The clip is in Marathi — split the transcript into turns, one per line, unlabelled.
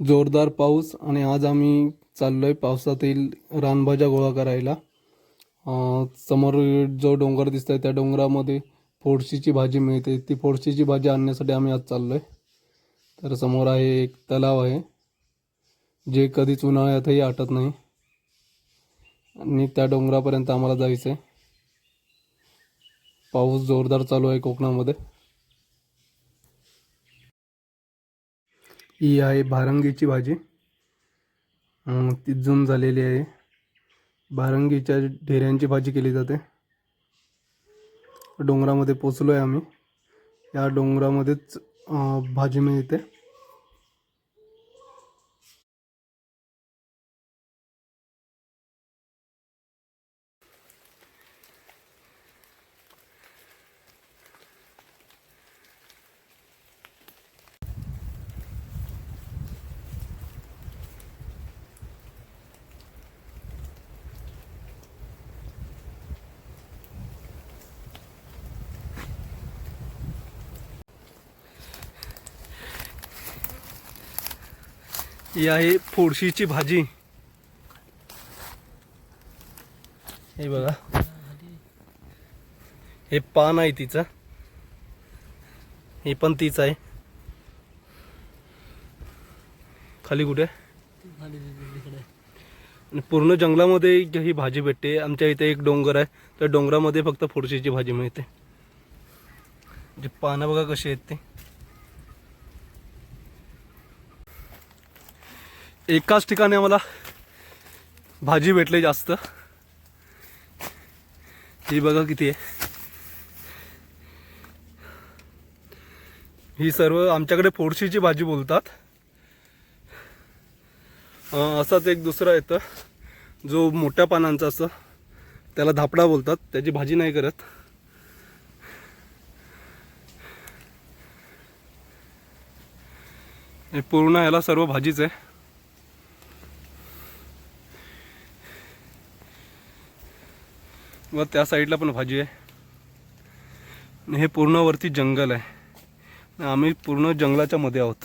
जोरदार पाऊस आणि आज आम्ही चाललोय पावसातील रानभाज्या गोळा करायला. समोर जो डोंगर दिसतोय त्या डोंगरामध्ये फोडशीची भाजी मिळते. ती फोडशीची भाजी आणण्यासाठी आम्ही आज चाललोय. तर समोर आहे एक तलाव आहे जे कधीच उन्हाळ्यातही आटत नाही आणि त्या डोंगरापर्यंत आम्हाला जायचंय. पाऊस जोरदार चालू आहे कोकणामध्ये. ही आहे भारंगीची भाजी. ती जून झालेली आहे. भारंगीच्या ढेऱ्यांची भाजी केली जाते. डोंगरामध्ये पोचलोय आम्ही. या डोंगरामध्येच भाजी मिळते. ही आहे फोडशीची भाजी. हे बघा, हे पान आहे तिचं. हे पण तीच आहे. खाली कुठे? आणि पूर्ण जंगलामध्ये ही भाजी भेटते. आमच्या इथे एक डोंगर आहे, त्या डोंगरामध्ये फक्त फोडशीची भाजी मिळते. जे पानं बघा कशी आहेत ते. एकाच ठिकाणी आम्हाला भाजी भेटली जास्त. ही बघा किती आहे. ही सर्व आमच्याकडे फोडशीची भाजी बोलतात. असाच एक दुसरा येतं जो मोठ्या पानांचा असतं, त्याला धापडा बोलतात. त्याची भाजी नाही करत. हे पूर्ण ह्याला सर्व भाजीच आहे. व त्या साईडला पण भाजी आहे. हे पूर्ण वरती जंगल आहे. आम्ही पूर्ण जंगलाच्या मध्ये आहोत.